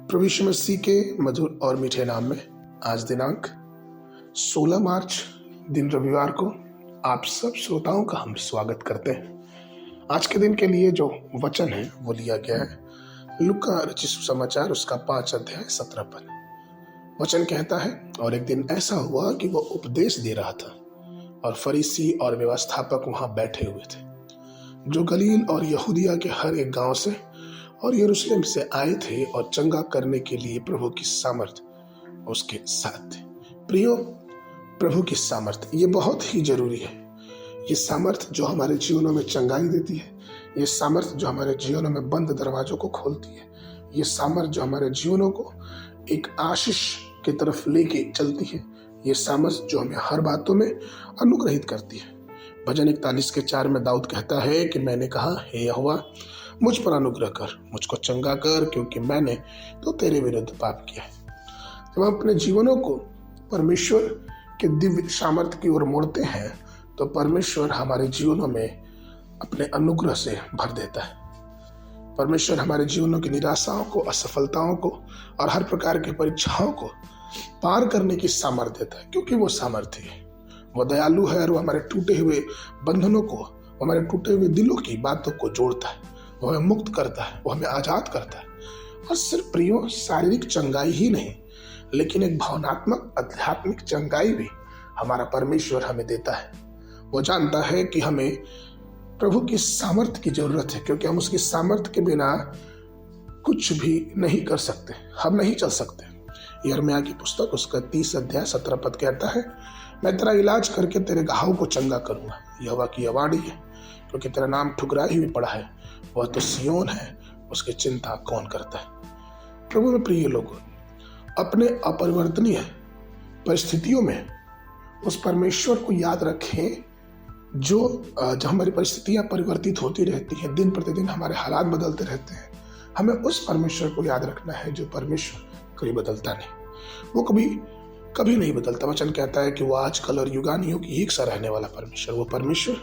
प्रभु यीशु मसीह के मधुर और मीठे नाम में आज दिनांक 16 मार्च दिन रविवार को आप सब श्रोताओं का हम स्वागत करते हैं। आज के दिन के लिए जो वचन है वो लिया गया है लूका रचित सुसमाचार उसका 5 अध्याय 17 पद। वचन कहता है, और एक दिन ऐसा हुआ कि वो उपदेश दे रहा था और फरीसी और व्यवस्थापक वहां बैठे हुए थे, जो गलील और यहूदिया के हर एक गांव से और यरूशलेम से आए थे और चंगा करने के लिए प्रभु की सामर्थ उसके साथ थे। प्रियो, प्रभु की सामर्थ ये बहुत ही जरूरी है। ये सामर्थ जो हमारे जीवनों में चंगाई देती है, ये सामर्थ जो हमारे जीवनों में बंद दरवाजों को खोलती है, ये सामर्थ जो हमारे जीवनों को एक आशीष की तरफ लेके चलती है, ये सामर्थ जो हमें हर बातों में अनुग्रहित करती है। भजन 41:4 में दाऊद कहता है कि मैंने कहा, हे यहोवा मुझ पर अनुग्रह कर, मुझको चंगा कर, क्योंकि मैंने तो तेरे विरुद्ध पाप किया है। जब हम अपने जीवनों को परमेश्वर के दिव्य सामर्थ्य की ओर मोड़ते हैं तो परमेश्वर हमारे जीवनों में अपने अनुग्रह से भर देता है। परमेश्वर हमारे जीवनों की निराशाओं को, असफलताओं को और हर प्रकार की परीक्षाओं को पार करने की सामर्थ्य देता है, क्योंकि वो सामर्थ्य है, वो दयालु है और वो हमारे टूटे हुए बंधनों को, हमारे टूटे हुए दिलों की बातों को जोड़ता है, वो हमें मुक्त करता है, वो हमें आजाद करता है। और सिर्फ प्रियो शारीरिक चंगाई ही नहीं, लेकिन एक भावनात्मक आध्यात्मिक चंगाई भी हमारा परमेश्वर हमें देता है। वो जानता है कि हमें प्रभु की सामर्थ्य की जरूरत है, क्योंकि हम उसकी सामर्थ्य के बिना कुछ भी नहीं कर सकते, हम नहीं चल सकते। यिर्मयाह की पुस्तक उसका 30 अध्याय 17 पद कहता है, मैं तेरा इलाज करके तेरे घाव को चंगा करूंगा। यहोवा की यह वाणी है, क्योंकि तेरा नाम ठुकराई हुई पड़ा है, वह तो सिय्योन है, उसकी चिंता कौन करता है। प्रभु में प्रिय लोगों, अपने अपरिवर्तनीय परिस्थितियों में उस परमेश्वर को याद रखें जो हमारी परिस्थितियां परिवर्तित होती रहती हैं, दिन प्रतिदिन हमारे हालात बदलते रहते हैं। हमें उस परमेश्वर को याद रखना है जो परमेश्वर कभी बदलता नहीं, वो कभी नहीं बदलता। वचन कहता है कि वो आजकल और युगानुयुग एक सा रहने वाला परमेश्वर, वो परमेश्वर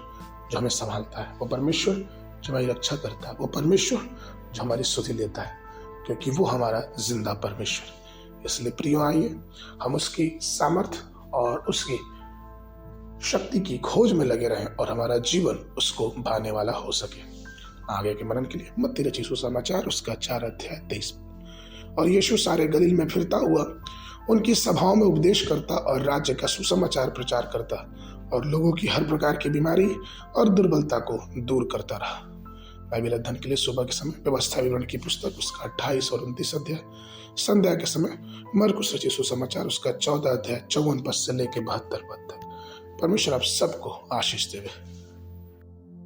जो हमें संभालता है, वो परमेश्वर जो हमारी रक्षा करता है, वो परमेश्वर जो हमारी सुधि लेता है, क्योंकि वो हमारा जिंदा परमेश्वर। इसलिए प्रियो, आइए हम उसकी सामर्थ और उसकी शक्ति की खोज में लगे रहें और हमारा जीवन उसको भाने वाला हो सके। आगे के मनन के लिए मत्ती रचित सुसमाचार उसका 4 अध्याय 23। और यीशु सारे गलील में फिरता हुआ उनकी सभाओं में उपदेश करता और राज्य का सुसमाचार प्रचार करता और लोगों की हर प्रकार की बीमारी और दुर्बलता को दूर करता रहा। बाइबल अध्ययन के लिए सुबह के समय व्यवस्था विवरण की पुस्तक उसका 28 और 29 अध्याय, संध्या के समय मरकुस रचित सुसमाचार उसका 14 अध्याय 54 पद से लेकर 72 पद तक। परमेश्वर आप सबको आशीष देवे।